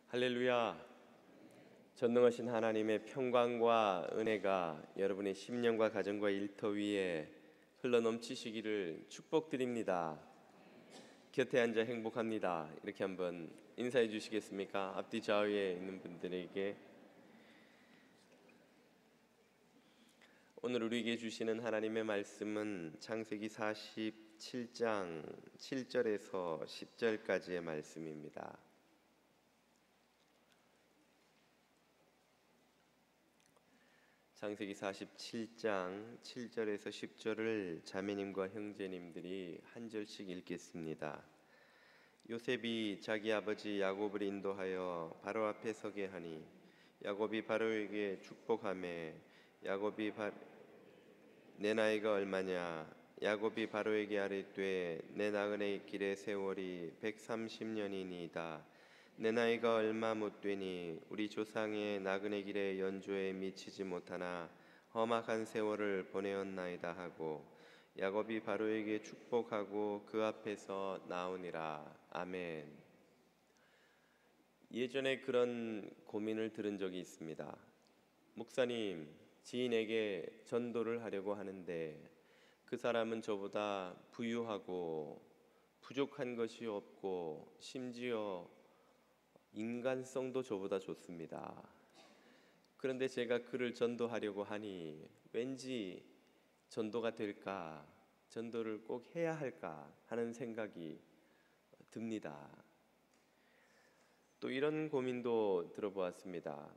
할렐루야. 전능하신 하나님의 평강과 은혜가 여러분의 심령과 가정과 일터 위에 흘러넘치시기를 축복드립니다. 곁에 앉아 행복합니다. 이렇게 한번 인사해 주시겠습니까? 앞뒤 좌우에 있는 분들에게. 오늘 우리에게 주시는 하나님의 말씀은 창세기 47장 7절에서 10절까지의 말씀입니다. 창세기 47장 7절에서 10절을 자매님과 형제님들이 한 절씩 읽겠습니다. 요셉이 자기 아버지 야곱을 인도하여 바로 앞에 서게 하니 야곱이 바로에게 축복하매 야곱이 내 나이가 얼마냐? 야곱이 바로에게 아뢰되 내 나그네 길의 세월이 130년이니이다. 내 나이가 얼마 못 되니 우리 조상의 나그네 길의 연조에 미치지 못하나 험악한 세월을 보내었나이다 하고 야곱이 바로에게 축복하고 그 앞에서 나오니라. 아멘. 예전에 그런 고민을 들은 적이 있습니다. 목사님, 지인에게 전도를 하려고 하는데 그 사람은 저보다 부유하고 부족한 것이 없고 심지어 인간성도 저보다 좋습니다. 그런데 제가 그를 전도하려고 하니 왠지 전도가 될까, 전도를 꼭 해야 할까 하는 생각이 듭니다. 또 이런 고민도 들어보았습니다.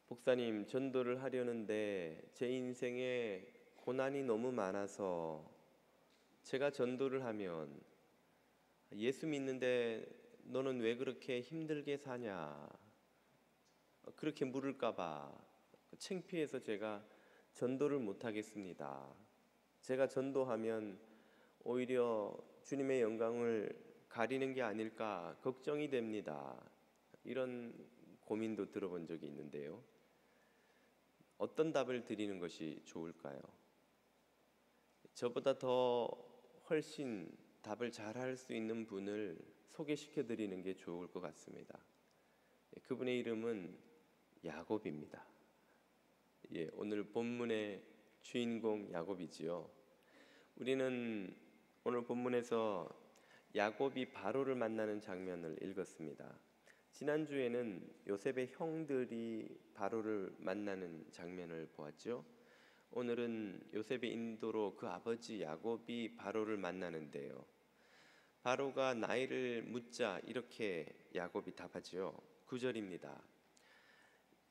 목사님, 전도를 하려는데 제 인생에 고난이 너무 많아서 제가 전도를 하면 예수 믿는데 너는 왜 그렇게 힘들게 사냐, 그렇게 물을까봐 창피해서 제가 전도를 못하겠습니다. 제가 전도하면 오히려 주님의 영광을 가리는 게 아닐까 걱정이 됩니다. 이런 고민도 들어본 적이 있는데요. 어떤 답을 드리는 것이 좋을까요? 저보다 더 훨씬 답을 잘할 수 있는 분을 소개시켜 드리는 게 좋을 것 같습니다. 그분의 이름은 야곱입니다. 오늘 본문의 주인공 야곱이지요. 우리는 오늘 본문에서 야곱이 바로를 만나는 장면을 읽었습니다. 지난주에는 요셉의 형들이 바로를 만나는 장면을 보았죠. 오늘은 요셉의 인도로 그 아버지 야곱이 바로를 만나는데요. 바로가 나이를 묻자 이렇게 야곱이 답하지요. 9절입니다.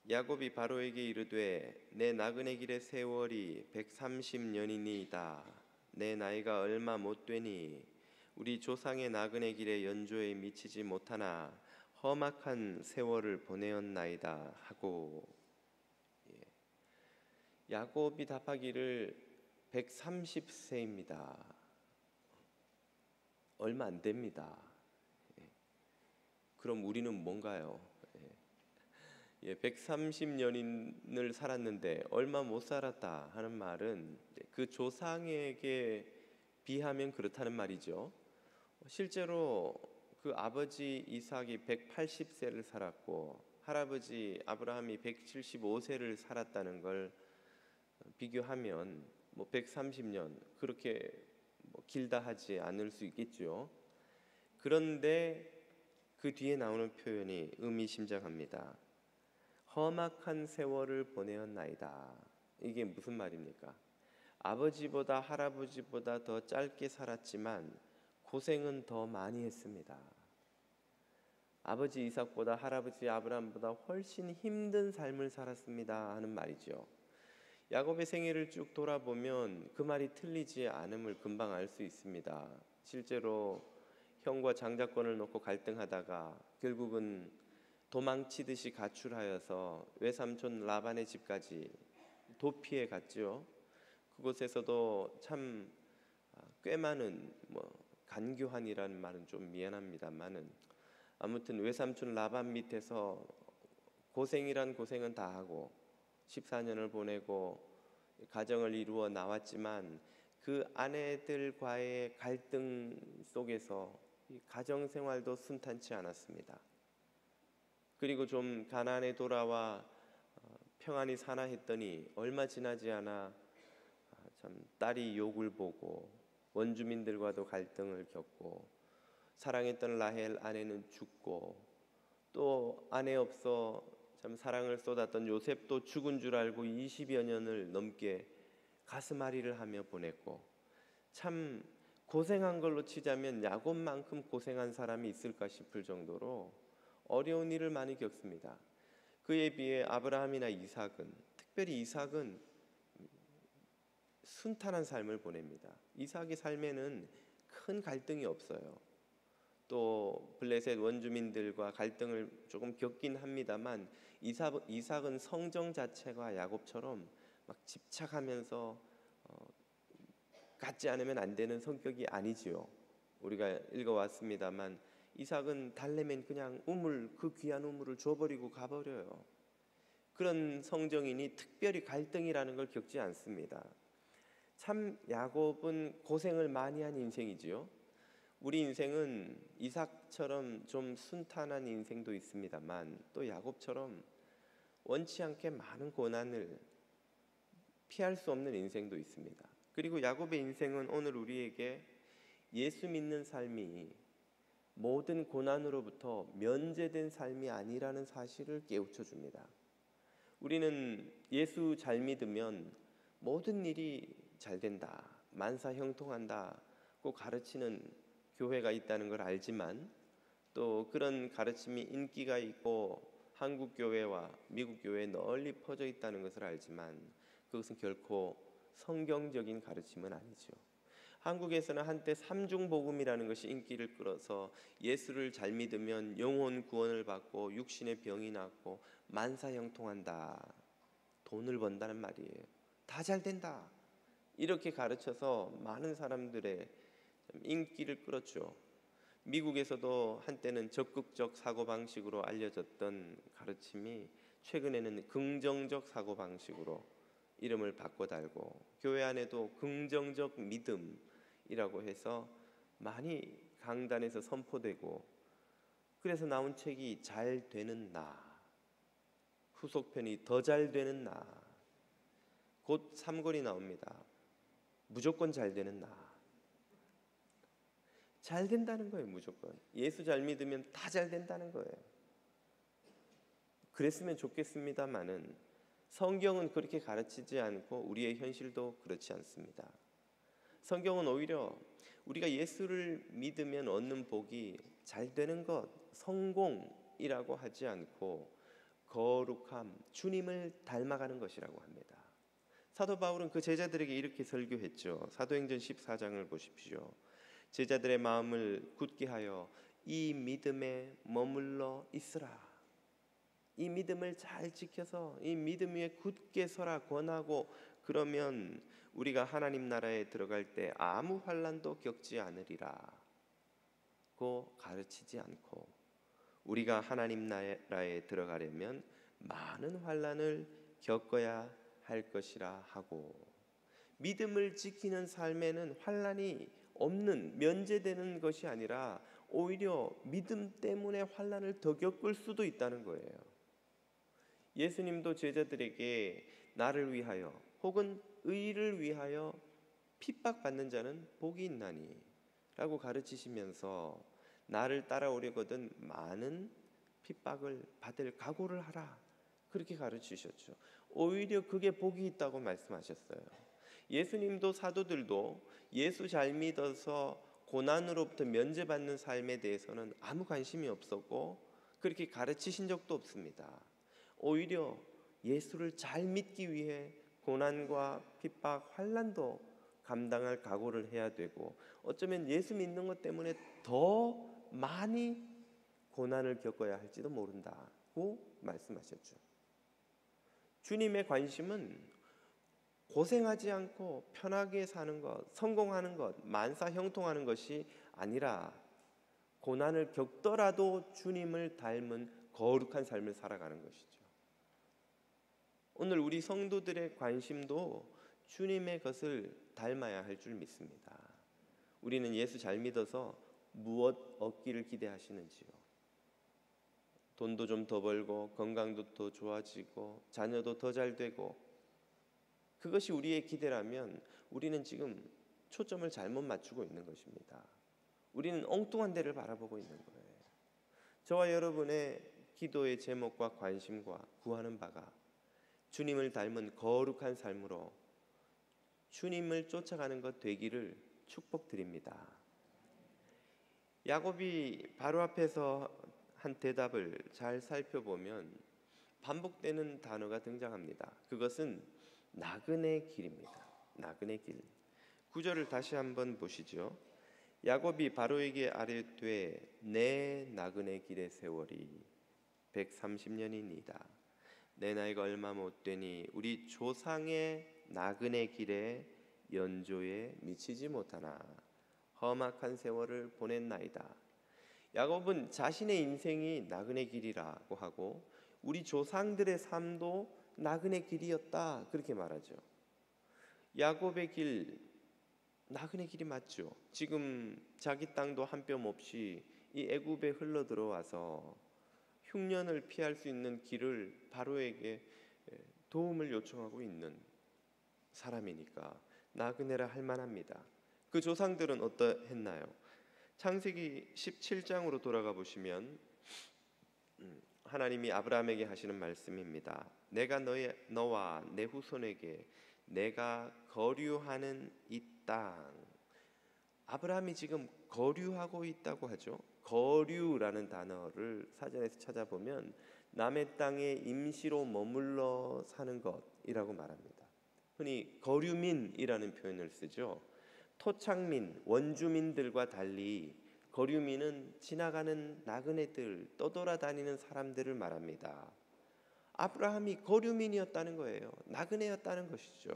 야곱이 바로에게 이르되 내 나그네 길의 세월이 130년이니이다. 내 나이가 얼마 못 되니 우리 조상의 나그네 길의 연조에 미치지 못하나 험악한 세월을 보내었나이다 하고, 야곱이 답하기를 130세입니다. 얼마 안 됩니다. 그럼 우리는 뭔가요? 130년을 살았는데 얼마 못 살았다 하는 말은 그 조상에게 비하면 그렇다는 말이죠. 실제로 그 아버지 이삭이 180세를 살았고 할아버지 아브라함이 175세를 살았다는 걸 비교하면 130년 그렇게 길다 하지 않을 수 있겠죠. 그런데 그 뒤에 나오는 표현이 의미심장합니다. 험악한 세월을 보내었나이다. 이게 무슨 말입니까? 아버지보다 할아버지보다 더 짧게 살았지만 고생은 더 많이 했습니다. 아버지 이삭보다 할아버지 아브라함보다 훨씬 힘든 삶을 살았습니다 하는 말이죠. 야곱의 생애를 쭉 돌아보면 그 말이 틀리지 않음을 금방 알 수 있습니다. 실제로 형과 장자권을 놓고 갈등하다가 결국은 도망치듯이 가출하여서 외삼촌 라반의 집까지 도피해 갔죠. 그곳에서도 참 꽤 많은 간교한이라는 말은 좀 미안합니다만은 아무튼 외삼촌 라반 밑에서 고생이란 고생은 다 하고 14년을 보내고 가정을 이루어 나왔지만 그 아내들과의 갈등 속에서 가정 생활도 순탄치 않았습니다. 그리고 좀 가나안에 돌아와 평안히 사나 했더니 얼마 지나지 않아 참 딸이 욕을 보고 원주민들과도 갈등을 겪고 사랑했던 라헬 아내는 죽고 또 아내 없어 참 사랑을 쏟았던 요셉도 죽은 줄 알고 20여 년을 넘게 가슴앓이를 하며 보냈고 참 고생한 걸로 치자면 야곱만큼 고생한 사람이 있을까 싶을 정도로 어려운 일을 많이 겪습니다. 그에 비해 아브라함이나 이삭은, 특별히 이삭은 순탄한 삶을 보냅니다. 이삭의 삶에는 큰 갈등이 없어요. 또 블레셋 원주민들과 갈등을 조금 겪긴 합니다만 이삭은 성정 자체가 야곱처럼 막 집착하면서 갖지 않으면 안 되는 성격이 아니지요. 우리가 읽어왔습니다만 이삭은 달래면 그냥 그 귀한 우물을 줘버리고 가버려요. 그런 성정이니 특별히 갈등이라는 걸 겪지 않습니다. 참 야곱은 고생을 많이 한 인생이지요. 우리 인생은 이삭처럼 좀 순탄한 인생도 있습니다만 또 야곱처럼 원치 않게 많은 고난을 피할 수 없는 인생도 있습니다. 그리고 야곱의 인생은 오늘 우리에게 예수 믿는 삶이 모든 고난으로부터 면제된 삶이 아니라는 사실을 깨우쳐 줍니다. 우리는 예수 잘 믿으면 모든 일이 잘 된다, 만사 형통한다고 가르치는 교회가 있다는 걸 알지만 또 그런 가르침이 인기가 있고 한국 교회와 미국 교회에 널리 퍼져 있다는 것을 알지만 그것은 결코 성경적인 가르침은 아니죠. 한국에서는 한때 삼중복음이라는 것이 인기를 끌어서 예수를 잘 믿으면 영혼 구원을 받고 육신의 병이 낫고 만사 형통한다, 돈을 번다는 말이에요. 다 잘 된다, 이렇게 가르쳐서 많은 사람들의 인기를 끌었죠. 미국에서도 한때는 적극적 사고방식으로 알려졌던 가르침이 최근에는 긍정적 사고방식으로 이름을 바꿔 달고 교회 안에도 긍정적 믿음이라고 해서 많이 강단에서 선포되고 그래서 나온 책이 잘 되는 나, 후속편이 더 잘 되는 나, 곧 3권이 나옵니다. 무조건 잘 되는 나. 잘 된다는 거예요. 무조건 예수 잘 믿으면 다 잘 된다는 거예요. 그랬으면 좋겠습니다마는 성경은 그렇게 가르치지 않고 우리의 현실도 그렇지 않습니다. 성경은 오히려 우리가 예수를 믿으면 얻는 복이 잘 되는 것, 성공이라고 하지 않고 거룩함, 주님을 닮아가는 것이라고 합니다. 사도 바울은 그 제자들에게 이렇게 설교했죠. 사도행전 14장을 보십시오. 제자들의 마음을 굳게 하여 이 믿음에 머물러 있으라. 이 믿음을 잘 지켜서 이 믿음 위에 굳게 서라 권하고 그러면 우리가 하나님 나라에 들어갈 때 아무 환난도 겪지 않으리라 고 가르치지 않고 우리가 하나님 나라에 들어가려면 많은 환난을 겪어야 할 것이라 하고 믿음을 지키는 삶에는 환난이 없는 면제되는 것이 아니라 오히려 믿음 때문에 환난을 더 겪을 수도 있다는 거예요. 예수님도 제자들에게 나를 위하여 혹은 의를 위하여 핍박받는 자는 복이 있나니 라고 가르치시면서 나를 따라오려거든 많은 핍박을 받을 각오를 하라 그렇게 가르치셨죠. 오히려 그게 복이 있다고 말씀하셨어요. 예수님도 사도들도 예수 잘 믿어서 고난으로부터 면제받는 삶에 대해서는 아무 관심이 없었고 그렇게 가르치신 적도 없습니다. 오히려 예수를 잘 믿기 위해 고난과 핍박, 환난도 감당할 각오를 해야 되고 어쩌면 예수 믿는 것 때문에 더 많이 고난을 겪어야 할지도 모른다고 말씀하셨죠. 주님의 관심은 고생하지 않고 편하게 사는 것, 성공하는 것, 만사 형통하는 것이 아니라 고난을 겪더라도 주님을 닮은 거룩한 삶을 살아가는 것이죠. 오늘 우리 성도들의 관심도 주님의 것을 닮아야 할 줄 믿습니다. 우리는 예수 잘 믿어서 무엇 얻기를 기대하시는지요? 돈도 좀 더 벌고 건강도 더 좋아지고 자녀도 더 잘 되고, 그것이 우리의 기대라면 우리는 지금 초점을 잘못 맞추고 있는 것입니다. 우리는 엉뚱한 데를 바라보고 있는 거예요. 저와 여러분의 기도의 제목과 관심과 구하는 바가 주님을 닮은 거룩한 삶으로 주님을 쫓아가는 것 되기를 축복드립니다. 야곱이 바로 앞에서 한 대답을 잘 살펴보면 반복되는 단어가 등장합니다. 그것은 나그네 길입니다. 나그네 길. 9절을 다시 한번 보시죠. 야곱이 바로에게 아뢰되 내 나그네 길의 세월이 130년이니이다. 내 나이가 얼마 못 되니 우리 조상의 나그네 길에 연조에 미치지 못하나 험악한 세월을 보냈나이다. 야곱은 자신의 인생이 나그네 길이라고 하고 우리 조상들의 삶도 나그네 길이었다, 그렇게 말하죠. 야곱의 길, 나그네 길이 맞죠. 지금 자기 땅도 한 뼘 없이 이 애굽에 흘러 들어와서 흉년을 피할 수 있는 길을 바로에게 도움을 요청하고 있는 사람이니까 나그네라 할 만합니다. 그 조상들은 어떠했나요? 창세기 17장으로 돌아가 보시면 하나님이 아브라함에게 하시는 말씀입니다. 내가 너와 내 후손에게 내가 거류하는 이 땅. 아브라함이 지금 거류하고 있다고 하죠. 거류라는 단어를 사전에서 찾아보면 남의 땅에 임시로 머물러 사는 것이라고 말합니다. 흔히 거류민이라는 표현을 쓰죠. 토착민, 원주민들과 달리 거류민은 지나가는 나그네들, 떠돌아다니는 사람들을 말합니다. 아브라함이 거류민이었다는 거예요. 나그네였다는 것이죠.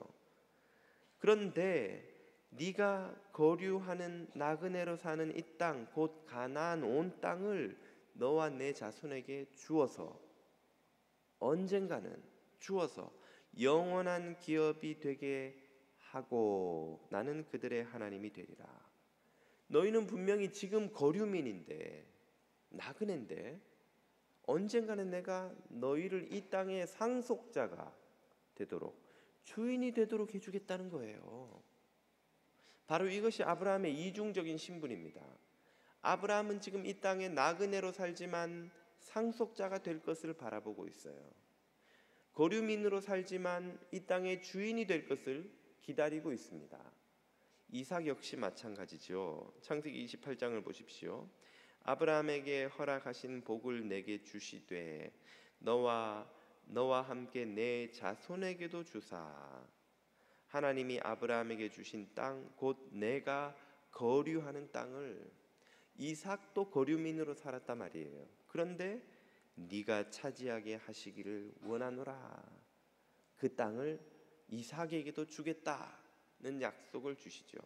그런데 네가 거류하는 나그네로 사는 이 땅, 곧 가나안 온 땅을 너와 내 자손에게 주어서 언젠가는 주어서 영원한 기업이 되게 하고 나는 그들의 하나님이 되리라. 너희는 분명히 지금 거류민인데 나그네인데 언젠가는 내가 너희를 이 땅의 상속자가 되도록 주인이 되도록 해주겠다는 거예요. 바로 이것이 아브라함의 이중적인 신분입니다. 아브라함은 지금 이 땅에 나그네로 살지만 상속자가 될 것을 바라보고 있어요. 거류민으로 살지만 이 땅의 주인이 될 것을 기다리고 있습니다. 이삭 역시 마찬가지죠. 창세기 28장을 보십시오. 아브라함에게 허락하신 복을 내게 주시되 너와 함께 내 자손에게도 주사. 하나님이 아브라함에게 주신 땅, 곧 내가 거류하는 땅을, 이삭도 거류민으로 살았단 말이에요. 그런데 네가 차지하게 하시기를 원하노라. 그 땅을 이삭에게도 주겠다는 약속을 주시죠.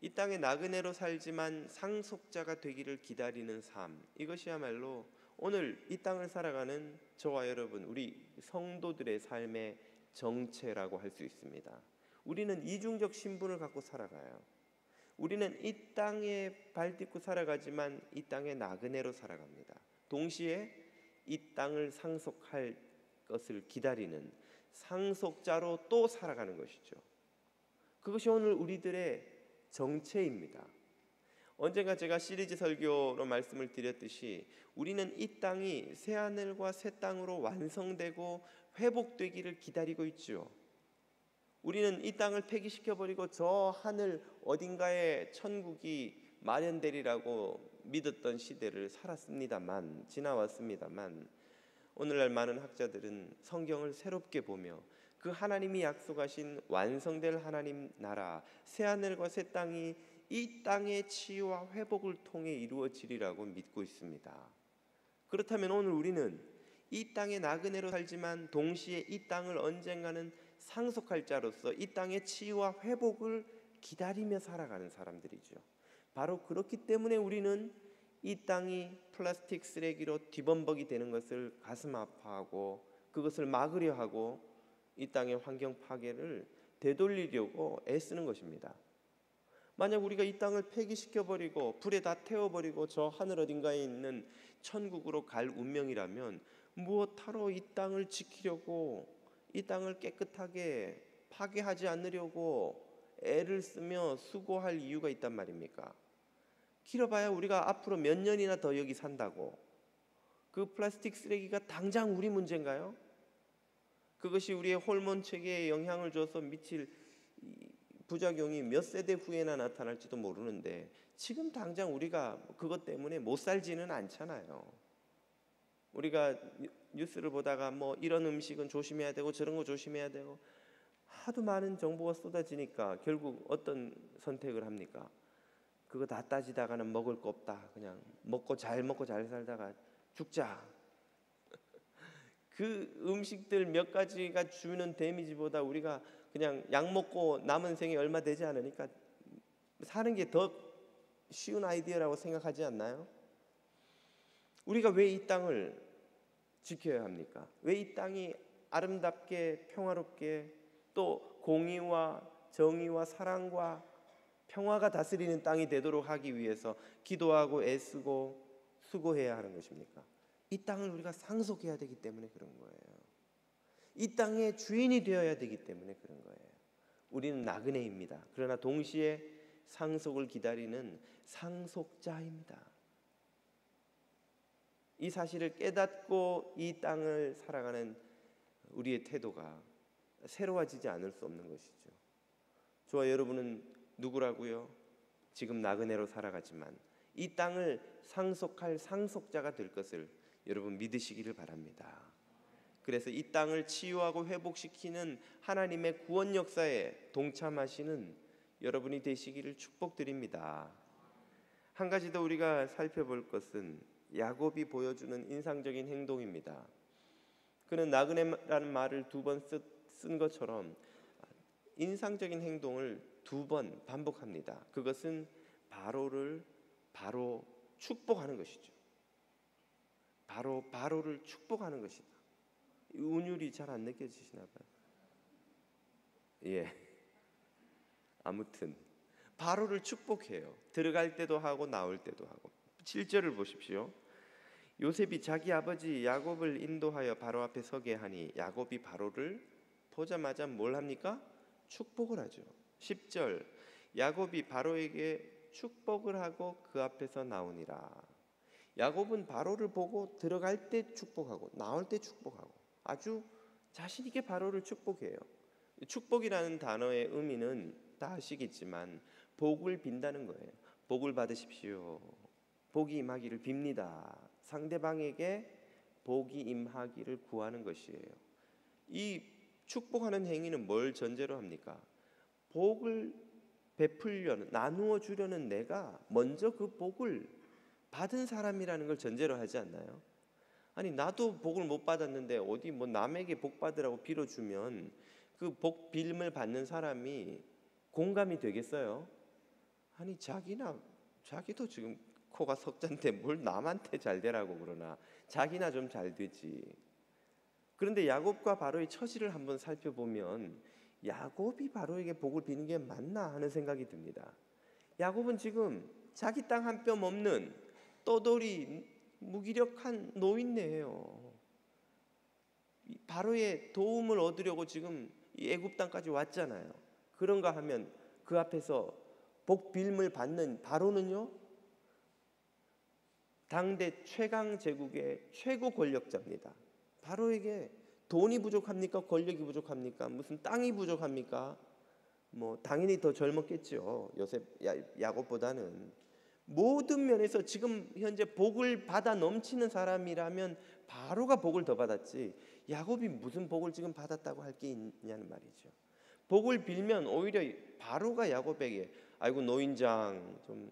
이 땅에 나그네로 살지만 상속자가 되기를 기다리는 삶, 이것이야말로 오늘 이 땅을 살아가는 저와 여러분, 우리 성도들의 삶의 정체라고 할 수 있습니다. 우리는 이중적 신분을 갖고 살아가요. 우리는 이 땅에 발 딛고 살아가지만 이 땅의 나그네로 살아갑니다. 동시에 이 땅을 상속할 것을 기다리는 상속자로 또 살아가는 것이죠. 그것이 오늘 우리들의 정체입니다. 언젠가 제가 시리즈 설교로 말씀을 드렸듯이 우리는 이 땅이 새 하늘과 새 땅으로 완성되고 회복되기를 기다리고 있죠. 우리는 이 땅을 폐기시켜버리고 저 하늘 어딘가에 천국이 마련되리라고 믿었던 시대를 살았습니다만, 지나왔습니다만, 오늘날 많은 학자들은 성경을 새롭게 보며 그 하나님이 약속하신 완성될 하나님 나라, 새 하늘과 새 땅이 이 땅의 치유와 회복을 통해 이루어지리라고 믿고 있습니다. 그렇다면 오늘 우리는 이 땅의 나그네로 살지만 동시에 이 땅을 언젠가는 상속할 자로서 이 땅의 치유와 회복을 기다리며 살아가는 사람들이죠. 바로 그렇기 때문에 우리는 이 땅이 플라스틱 쓰레기로 뒤범벅이 되는 것을 가슴 아파하고 그것을 막으려 하고 이 땅의 환경 파괴를 되돌리려고 애쓰는 것입니다. 만약 우리가 이 땅을 폐기시켜버리고 불에 다 태워버리고 저 하늘 어딘가에 있는 천국으로 갈 운명이라면 무엇하러 이 땅을 지키려고, 이 땅을 깨끗하게 파괴하지 않으려고 애를 쓰며 수고할 이유가 있단 말입니까? 길어봐야 우리가 앞으로 몇 년이나 더 여기 산다고. 그 플라스틱 쓰레기가 당장 우리 문제인가요? 그것이 우리의 호르몬 체계에 영향을 줘서 미칠 부작용이 몇 세대 후에나 나타날지도 모르는데, 지금 당장 우리가 그것 때문에 못 살지는 않잖아요. 우리가 뉴스를 보다가 뭐 이런 음식은 조심해야 되고 저런 거 조심해야 되고 하도 많은 정보가 쏟아지니까 결국 어떤 선택을 합니까? 그거 다 따지다가는 먹을 거 없다, 그냥 먹고 잘 살다가 죽자. 그 음식들 몇 가지가 주는 데미지보다 우리가 그냥 약 먹고 남은 생이 얼마 되지 않으니까 사는 게 더 쉬운 아이디어라고 생각하지 않나요? 우리가 왜 이 땅을 지켜야 합니까? 왜 이 땅이 아름답게 평화롭게 또 공의와 정의와 사랑과 평화가 다스리는 땅이 되도록 하기 위해서 기도하고 애쓰고 수고해야 하는 것입니까? 이 땅을 우리가 상속해야 되기 때문에 그런 거예요. 이 땅의 주인이 되어야 되기 때문에 그런 거예요. 우리는 나그네입니다. 그러나 동시에 상속을 기다리는 상속자입니다. 이 사실을 깨닫고 이 땅을 살아가는 우리의 태도가 새로워지지 않을 수 없는 것이죠. 저와 여러분은 누구라고요? 지금 나그네로 살아가지만 이 땅을 상속할 상속자가 될 것을 여러분 믿으시기를 바랍니다. 그래서 이 땅을 치유하고 회복시키는 하나님의 구원 역사에 동참하시는 여러분이 되시기를 축복드립니다. 한 가지 더 우리가 살펴볼 것은 야곱이 보여주는 인상적인 행동입니다. 그는 나그네라는 말을 두 번 쓴 것처럼 인상적인 행동을 두 번 반복합니다. 그것은 바로를 바로 축복하는 것이죠. 바로를 축복하는 것이다. 운율이 잘 안 느껴지시나 봐요. 예. 아무튼 바로를 축복해요. 들어갈 때도 하고 나올 때도 하고. 7절을 보십시오. 요셉이 자기 아버지 야곱을 인도하여 바로 앞에 서게 하니 야곱이 바로를 보자마자 뭘 합니까? 축복을 하죠. 10절 야곱이 바로에게 축복을 하고 그 앞에서 나오니라. 야곱은 바로를 보고 들어갈 때 축복하고 나올 때 축복하고 아주 자신 있게 바로를 축복해요. 축복이라는 단어의 의미는 다 아시겠지만 복을 빈다는 거예요. 복을 받으십시오. 복이 임하기를 빕니다. 상대방에게 복이 임하기를 구하는 것이에요. 이 축복하는 행위는 뭘 전제로 합니까? 복을 베풀려는, 나누어 주려는 내가 먼저 그 복을 받은 사람이라는 걸 전제로 하지 않나요? 아니 나도 복을 못 받았는데 어디 뭐 남에게 복 받으라고 빌어주면 그 복 빌음을 받는 사람이 공감이 되겠어요? 아니 자기도 지금 코가 석잔데 뭘 남한테 잘 되라고 그러나 자기나 좀 잘 되지. 그런데 야곱과 바로의 처지를 한번 살펴보면 야곱이 바로에게 복을 비는 게 맞나 하는 생각이 듭니다. 야곱은 지금 자기 땅 한 뼘 없는 떠돌이 무기력한 노인네예요. 바로의 도움을 얻으려고 지금 이 애굽 땅까지 왔잖아요. 그런가 하면 그 앞에서 복 빌음을 받는 바로는요, 당대 최강 제국의 최고 권력자입니다. 바로에게 돈이 부족합니까? 권력이 부족합니까? 무슨 땅이 부족합니까? 뭐 당연히 더 젊었겠죠. 야곱보다는. 모든 면에서 지금 현재 복을 받아 넘치는 사람이라면 바로가 복을 더 받았지 야곱이 무슨 복을 지금 받았다고 할 게 있냐는 말이죠. 복을 빌면 오히려 바로가 야곱에게 아이고 노인장 좀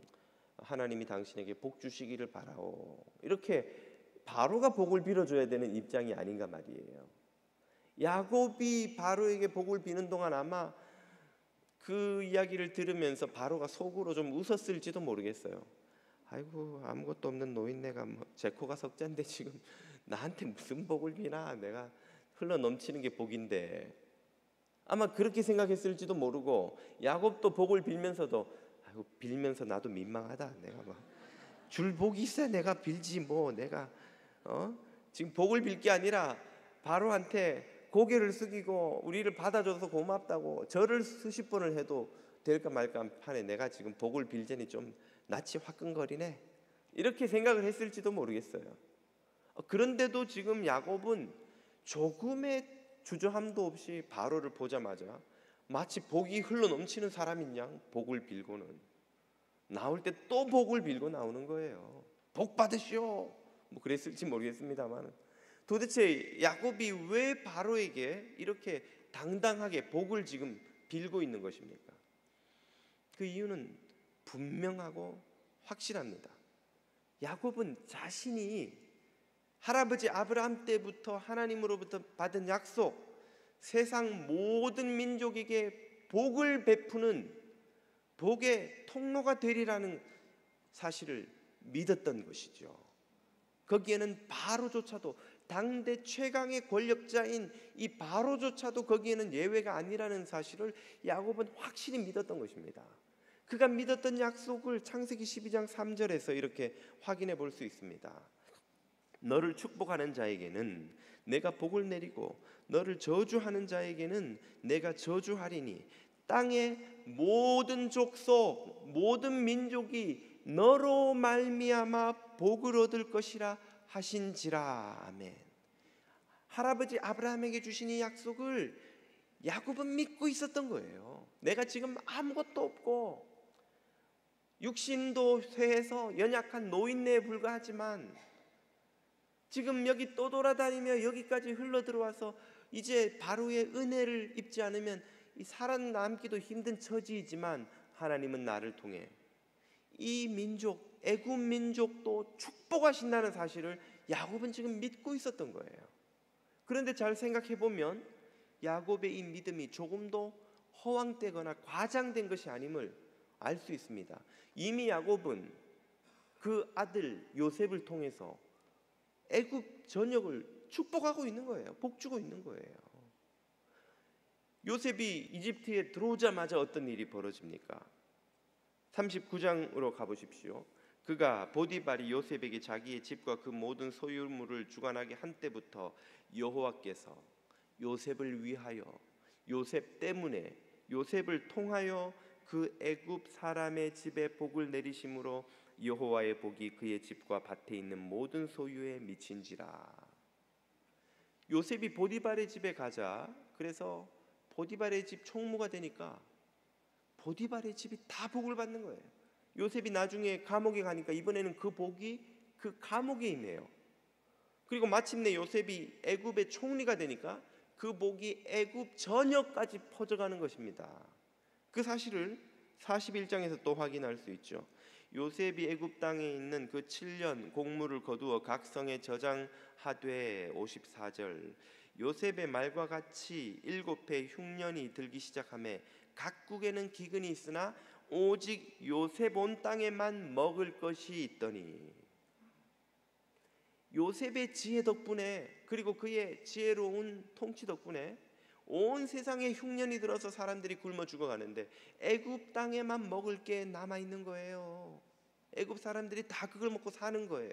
하나님이 당신에게 복 주시기를 바라오, 이렇게 바로가 복을 빌어줘야 되는 입장이 아닌가 말이에요. 야곱이 바로에게 복을 비는 동안 아마 그 이야기를 들으면서 바로가 속으로 좀 웃었을지도 모르겠어요. 아이고 아무것도 없는 노인네가 뭐 제 코가 석잔데 지금 나한테 무슨 복을 비나, 내가 흘러 넘치는 게 복인데. 아마 그렇게 생각했을지도 모르고 야곱도 복을 빌면서도 아이고 빌면서 나도 민망하다, 내가 막 줄 복이 있어야 내가 빌지 뭐 내가 지금 복을 빌 게 아니라 바로한테 고개를 숙이고 우리를 받아줘서 고맙다고 절을 수십 번을 해도 될까 말까 한 판에 내가 지금 복을 빌자니 좀 낯이 화끈거리네 이렇게 생각을 했을지도 모르겠어요. 그런데도 지금 야곱은 조금의 주저함도 없이 바로를 보자마자 마치 복이 흘러 넘치는 사람인 양 복을 빌고는 나올 때 또 복을 빌고 나오는 거예요. 복 받으시오 뭐 그랬을지 모르겠습니다만 도대체 야곱이 왜 바로에게 이렇게 당당하게 복을 지금 빌고 있는 것입니까? 그 이유는 분명하고 확실합니다. 야곱은 자신이 할아버지 아브라함 때부터 하나님으로부터 받은 약속, 세상 모든 민족에게 복을 베푸는 복의 통로가 되리라는 사실을 믿었던 것이죠. 거기에는 바로조차도 당대 최강의 권력자인 이 바로조차도 거기에는 예외가 아니라는 사실을 야곱은 확실히 믿었던 것입니다. 그가 믿었던 약속을 창세기 12장 3절에서 이렇게 확인해 볼 수 있습니다. 너를 축복하는 자에게는 내가 복을 내리고 너를 저주하는 자에게는 내가 저주하리니 땅의 모든 족속 모든 민족이 너로 말미암아 복을 얻을 것이라 하신지라. 아멘. 할아버지 아브라함에게 주신 이 약속을 야곱은 믿고 있었던 거예요. 내가 지금 아무것도 없고 육신도 쇠해서 연약한 노인네에 불과하지만 지금 여기 또 돌아다니며 여기까지 흘러 들어와서 이제 바로의 은혜를 입지 않으면 살아남기도 힘든 처지이지만 하나님은 나를 통해 이 민족 애굽 민족도 축복하신다는 사실을 야곱은 지금 믿고 있었던 거예요. 그런데 잘 생각해 보면 야곱의 이 믿음이 조금도 허황되거나 과장된 것이 아님을 알 수 있습니다. 이미 야곱은 그 아들 요셉을 통해서 애굽 전역을 축복하고 있는 거예요. 복주고 있는 거예요. 요셉이 이집트에 들어오자마자 어떤 일이 벌어집니까? 39장으로 가보십시오. 그가 보디발이 요셉에게 자기의 집과 그 모든 소유물을 주관하게 한 때부터 여호와께서 요셉을 위하여 요셉 때문에 요셉을 통하여 그 애굽 사람의 집에 복을 내리심으로 여호와의 복이 그의 집과 밭에 있는 모든 소유에 미친지라. 요셉이 보디발의 집에 가자 그래서 보디발의 집 총무가 되니까 보디발의 집이 다 복을 받는 거예요. 요셉이 나중에 감옥에 가니까 이번에는 그 복이 그 감옥에 있네요. 그리고 마침내 요셉이 애굽의 총리가 되니까 그 복이 애굽 전역까지 퍼져가는 것입니다. 그 사실을 41장에서 또 확인할 수 있죠. 요셉이 애굽 땅에 있는 그 7년 곡물을 거두어 각 성에 저장하되 54절 요셉의 말과 같이 7해 흉년이 들기 시작하매 각국에는 기근이 있으나 오직 요셉 온 땅에만 먹을 것이 있더니 요셉의 지혜 덕분에 그리고 그의 지혜로운 통치 덕분에 온 세상에 흉년이 들어서 사람들이 굶어 죽어가는데 애굽 땅에만 먹을 게 남아있는 거예요. 애굽 사람들이 다 그걸 먹고 사는 거예요.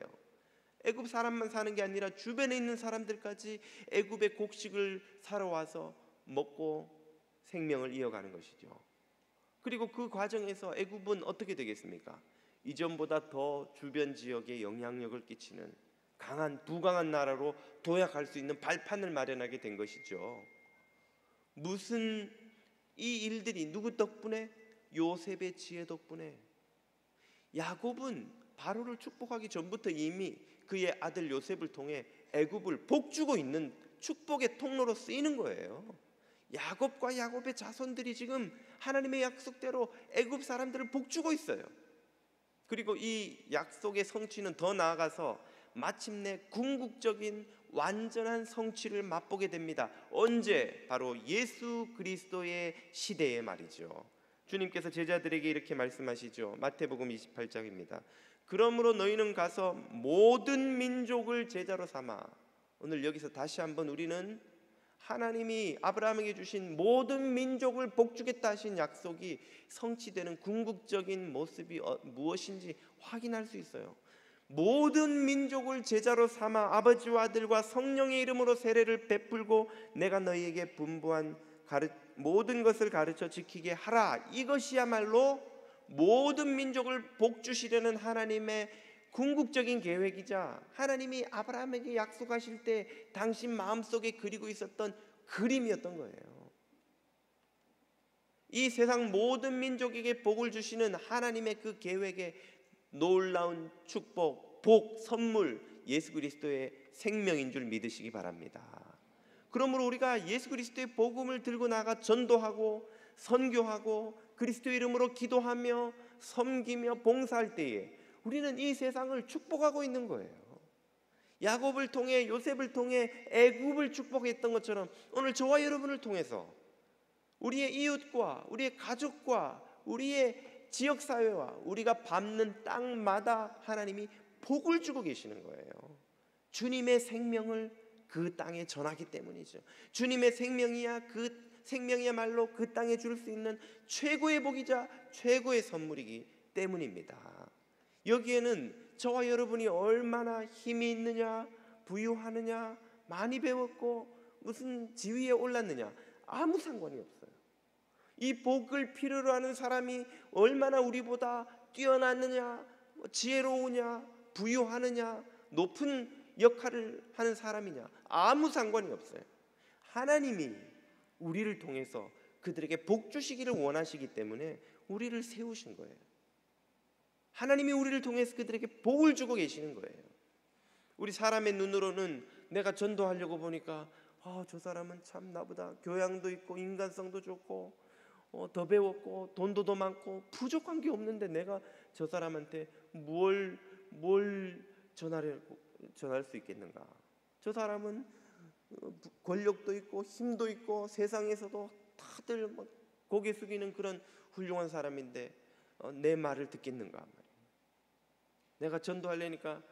애굽 사람만 사는 게 아니라 주변에 있는 사람들까지 애굽의 곡식을 사러 와서 먹고 생명을 이어가는 것이죠. 그리고 그 과정에서 애굽은 어떻게 되겠습니까? 이전보다 더 주변 지역에 영향력을 끼치는 부강한 나라로 도약할 수 있는 발판을 마련하게 된 것이죠. 무슨 이 일들이 누구 덕분에? 요셉의 지혜 덕분에. 야곱은 바로를 축복하기 전부터 이미 그의 아들 요셉을 통해 애굽을 복주고 있는 축복의 통로로 쓰이는 거예요. 야곱과 야곱의 자손들이 지금 하나님의 약속대로 애굽 사람들을 복주고 있어요. 그리고 이 약속의 성취는 더 나아가서 마침내 궁극적인 완전한 성취를 맛보게 됩니다. 언제? 바로 예수 그리스도의 시대에 말이죠. 주님께서 제자들에게 이렇게 말씀하시죠. 마태복음 28장입니다. 그러므로 너희는 가서 모든 민족을 제자로 삼아. 오늘 여기서 다시 한번 우리는 하나님이 아브라함에게 주신 모든 민족을 복주겠다 하신 약속이 성취되는 궁극적인 모습이 무엇인지 확인할 수 있어요. 모든 민족을 제자로 삼아 아버지와 아들과 성령의 이름으로 세례를 베풀고 내가 너희에게 분부한 모든 것을 가르쳐 지키게 하라. 이것이야말로 모든 민족을 복주시려는 하나님의 궁극적인 계획이자 하나님이 아브라함에게 약속하실 때 당신 마음속에 그리고 있었던 그림이었던 거예요. 이 세상 모든 민족에게 복을 주시는 하나님의 그 계획의 놀라운 축복, 복, 선물, 예수 그리스도의 생명인 줄 믿으시기 바랍니다. 그러므로 우리가 예수 그리스도의 복음을 들고 나가 전도하고 선교하고 그리스도 이름으로 기도하며 섬기며 봉사할 때에 우리는 이 세상을 축복하고 있는 거예요. 야곱을 통해 요셉을 통해 애굽을 축복했던 것처럼 오늘 저와 여러분을 통해서 우리의 이웃과 우리의 가족과 우리의 지역사회와 우리가 밟는 땅마다 하나님이 복을 주고 계시는 거예요. 주님의 생명을 그 땅에 전하기 때문이죠. 주님의 생명이야말로 그 땅에 줄 수 있는 최고의 복이자 최고의 선물이기 때문입니다. 여기에는 저와 여러분이 얼마나 힘이 있느냐, 부유하느냐, 많이 배웠고 무슨 지위에 올랐느냐 아무 상관이 없어요. 이 복을 필요로 하는 사람이 얼마나 우리보다 뛰어났느냐, 지혜로우냐, 부유하느냐, 높은 역할을 하는 사람이냐 아무 상관이 없어요. 하나님이 우리를 통해서 그들에게 복 주시기를 원하시기 때문에 우리를 세우신 거예요. 하나님이 우리를 통해서 그들에게 복을 주고 계시는 거예요. 우리 사람의 눈으로는 내가 전도하려고 보니까 저 사람은 참 나보다 교양도 있고 인간성도 좋고 더 배웠고 돈도 더 많고 부족한 게 없는데 내가 저 사람한테 뭘 전할 수 있겠는가? 저 사람은 권력도 있고 힘도 있고 세상에서도 다들 고개 숙이는 그런 훌륭한 사람인데 내 말을 듣겠는가 말이에요. 내가 전도하려니까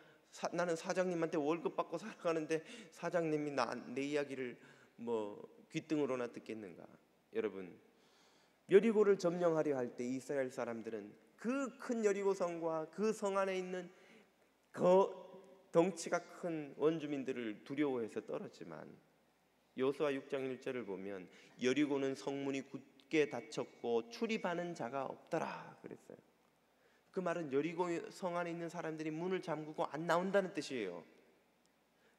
나는 사장님한테 월급 받고 살아가는데 사장님이 내 이야기를 귀등으로나 듣겠는가? 여러분, 여리고를 점령하려 할 때 이스라엘 사람들은 그 큰 여리고성과 그 성 안에 있는 덩치가 큰 원주민들을 두려워해서 떨었지만 여호수아 6장 1절을 보면 여리고는 성문이 굳게 닫혔고 출입하는 자가 없더라 그랬어요. 그 말은 여리고 성 안에 있는 사람들이 문을 잠그고 안 나온다는 뜻이에요.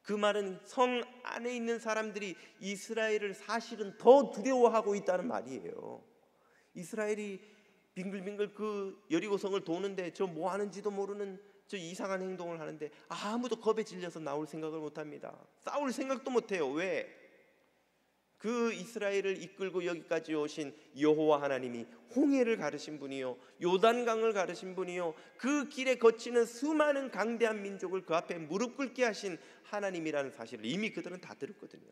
그 말은 성 안에 있는 사람들이 이스라엘을 사실은 더 두려워하고 있다는 말이에요. 이스라엘이 빙글빙글 그 여리고 성을 도는데 저 뭐 하는지도 모르는 저 이상한 행동을 하는데 아무도 겁에 질려서 나올 생각을 못합니다. 싸울 생각도 못해요. 왜? 그 이스라엘을 이끌고 여기까지 오신 여호와 하나님이 홍해를 가르신 분이요 요단강을 가르신 분이요 그 길에 거치는 수많은 강대한 민족을 그 앞에 무릎 꿇게 하신 하나님이라는 사실을 이미 그들은 다 들었거든요.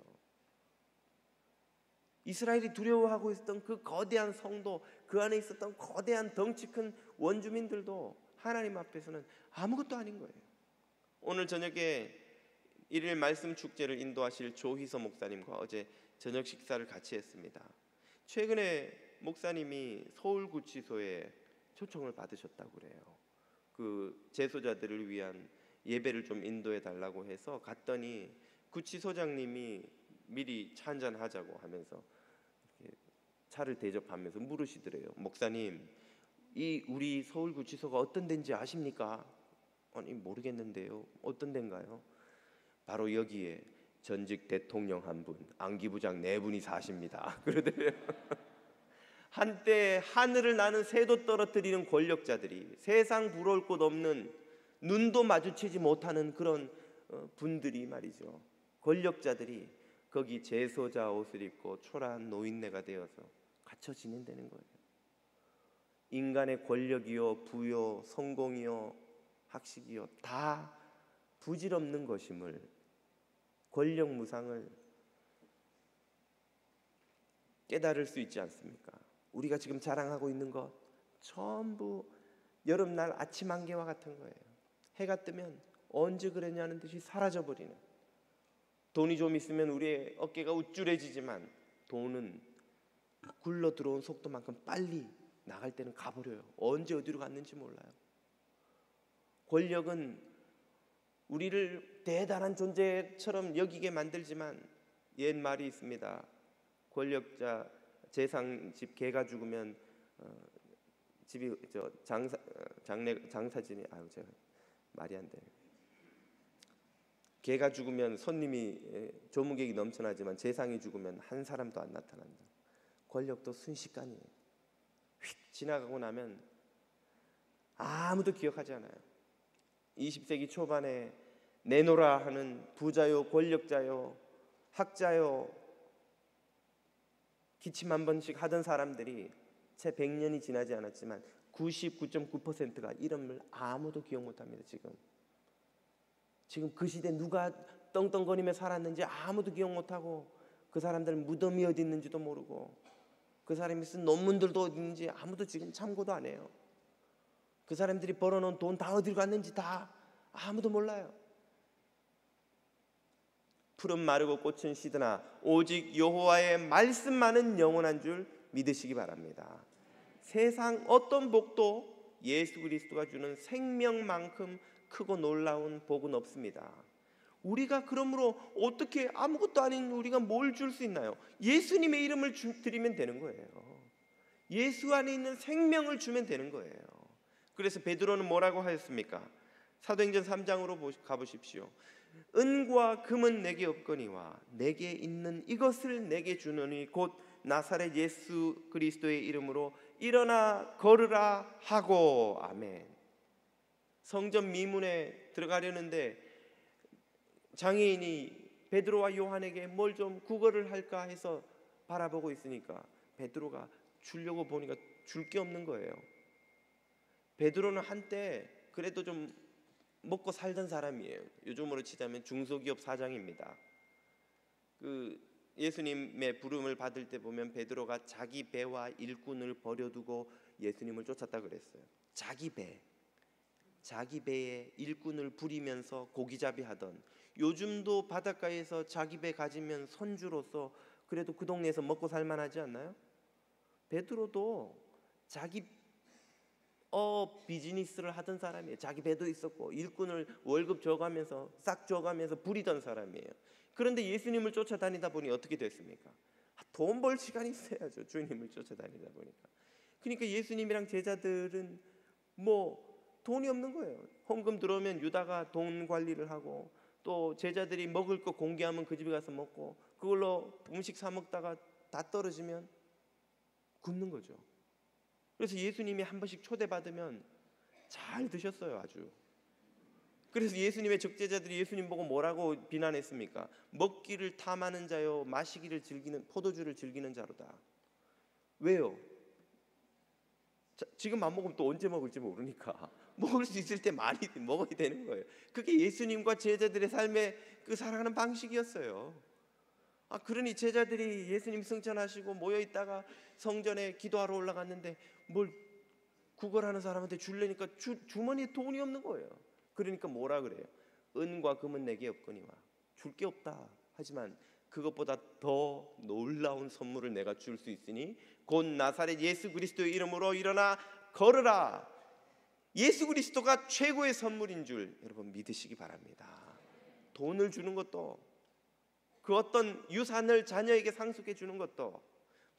이스라엘이 두려워하고 있었던 그 거대한 성도, 그 안에 있었던 거대한 덩치 큰 원주민들도 하나님 앞에서는 아무것도 아닌 거예요. 오늘 저녁에 일일 말씀 축제를 인도하실 조희서 목사님과 어제 저녁 식사를 같이 했습니다. 최근에 목사님이 서울구치소에 초청을 받으셨다고 그래요. 그 재소자들을 위한 예배를 좀 인도해 달라고 해서 갔더니 구치소장님이 미리 차 한잔 하자고 하면서 차를 대접하면서 물으시더래요. 목사님, 이 우리 서울구치소가 어떤 데인지 아십니까? 아니 모르겠는데요. 어떤 데인가요? 바로 여기에 전직 대통령 한 분, 안기부장 4분이 사십니다. 그러더래요. 한때 하늘을 나는 새도 떨어뜨리는 권력자들이, 세상 부러울 곳 없는 눈도 마주치지 못하는 그런 분들이 말이죠. 권력자들이 거기 재소자 옷을 입고 초라한 노인네가 되어서 갇혀 지낸다는 거예요. 인간의 권력이요, 부요, 성공이요, 학식이요 다 부질없는 것임을, 권력 무상을 깨달을 수 있지 않습니까? 우리가 지금 자랑하고 있는 것 전부 여름날 아침 안개와 같은 거예요. 해가 뜨면 언제 그랬냐는 듯이 사라져버리는, 돈이 좀 있으면 우리의 어깨가 우쭐해지지만 돈은 굴러 들어온 속도만큼 빨리 나갈 때는 가버려요. 언제 어디로 갔는지 몰라요. 권력은 우리를 대단한 존재처럼 여기게 만들지만 옛 말이 있습니다. 권력자 재상집 개가 죽으면 집이 장사진이 제가 말이 안 돼. 개가 죽으면 손님이 조문객이 넘쳐나지만 재상이 죽으면 한 사람도 안 나타난다. 권력도 순식간이에요. 휙 지나가고 나면 아무도 기억하지 않아요. 20세기 초반에 내노라 하는 부자요, 권력자요, 학자요, 기침 한 번씩 하던 사람들이 채 100년이 지나지 않았지만 99.9%가 이름을 아무도 기억 못합니다. 지금 그 시대 누가 떵떵거리며 살았는지 아무도 기억 못하고, 그 사람들 무덤이 어디 있는지도 모르고, 그 사람이 쓴 논문들도 어디 있는지 아무도 지금 참고도 안 해요. 그 사람들이 벌어놓은 돈 다 어디로 갔는지 다 아무도 몰라요. 푸른 마르고 꽃은 시드나 오직 여호와의 말씀만은 영원한 줄 믿으시기 바랍니다. 세상 어떤 복도 예수 그리스도가 주는 생명만큼 크고 놀라운 복은 없습니다. 우리가 그러므로 어떻게 아무것도 아닌 우리가 뭘 줄 수 있나요? 예수님의 이름을 드리면 되는 거예요. 예수 안에 있는 생명을 주면 되는 거예요. 그래서 베드로는 뭐라고 하였습니까? 사도행전 3장으로 가보십시오. 은과 금은 내게 없거니와 내게 있는 이것을 내게 주노니 곧 나사렛 예수 그리스도의 이름으로 일어나 걸으라 하고. 아멘. 성전 미문에 들어가려는데 장애인이 베드로와 요한에게 뭘 좀 구걸을 할까 해서 바라보고 있으니까 베드로가 주려고 보니까 줄 게 없는 거예요. 베드로는 한때 그래도 좀 먹고 살던 사람이에요. 요즘으로 치자면 중소기업 사장입니다. 그 예수님의 부름을 받을 때 보면 베드로가 자기 배와 일꾼을 버려두고 예수님을 쫓았다 그랬어요. 자기 배에 일꾼을 부리면서 고기잡이 하던, 요즘도 바닷가에서 자기 배 가지면 선주로서 그래도 그 동네에서 먹고 살만하지 않나요? 베드로도 자기 비즈니스를 하던 사람이에요. 자기 배도 있었고 일꾼을 월급 줘가면서 싹 줘가면서 부리던 사람이에요. 그런데 예수님을 쫓아다니다 보니 어떻게 됐습니까? 돈 벌 시간이 있어야죠. 주님을 쫓아다니다 보니까. 그러니까 예수님이랑 제자들은 돈이 없는 거예요. 헌금 들어오면 유다가 돈 관리를 하고, 또 제자들이 먹을 거 공개하면 그 집에 가서 먹고, 그걸로 음식 사 먹다가 다 떨어지면 굶는 거죠. 그래서 예수님이 한 번씩 초대받으면 잘 드셨어요. 아주. 그래서 예수님의 적제자들이 예수님 보고 뭐라고 비난했습니까? 먹기를 탐하는 자요 마시기를 즐기는, 포도주를 즐기는 자로다. 왜요? 지금 안 먹으면 또 언제 먹을지 모르니까 먹을 수 있을 때 많이 먹어야 되는 거예요. 그게 예수님과 제자들의 삶의 그 살아가는 방식이었어요. 그러니 제자들이 예수님 승천하시고 모여 있다가 성전에 기도하러 올라갔는데 뭘 구걸하는 사람한테 줄래니까 주머니에 돈이 없는 거예요. 그러니까 뭐라 그래요? 은과 금은 내게 없거니와, 줄 게 없다. 하지만 그것보다 더 놀라운 선물을 내가 줄 수 있으니 곧 나사렛 예수 그리스도의 이름으로 일어나 걸으라. 예수 그리스도가 최고의 선물인 줄 여러분 믿으시기 바랍니다. 돈을 주는 것도, 그 어떤 유산을 자녀에게 상속해 주는 것도,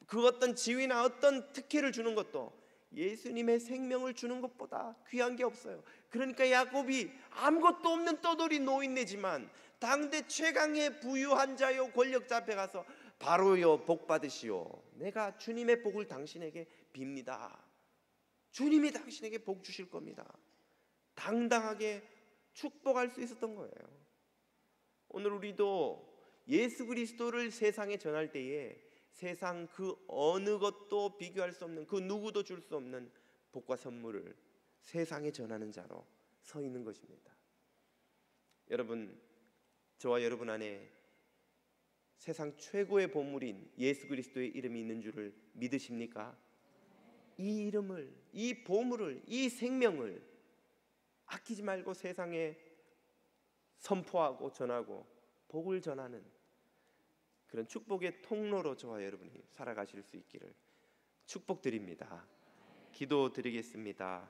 그 어떤 지위나 어떤 특혜를 주는 것도 예수님의 생명을 주는 것보다 귀한 게 없어요. 그러니까 야곱이 아무것도 없는 떠돌이 노인네지만 당대 최강의 부유한 자요 권력자 앞에 가서 바로요 복 받으시오. 내가 주님의 복을 당신에게 빕니다. 주님이 당신에게 복 주실 겁니다. 당당하게 축복할 수 있었던 거예요. 오늘 우리도 예수 그리스도를 세상에 전할 때에 세상 그 어느 것도 비교할 수 없는, 그 누구도 줄 수 없는 복과 선물을 세상에 전하는 자로 서 있는 것입니다. 여러분, 저와 여러분 안에 세상 최고의 보물인 예수 그리스도의 이름이 있는 줄을 믿으십니까? 이 이름을, 이 보물을, 이 생명을 아끼지 말고 세상에 선포하고 전하고 복을 전하는 그런 축복의 통로로 저와 여러분이 살아가실 수 있기를 축복드립니다. 기도드리겠습니다.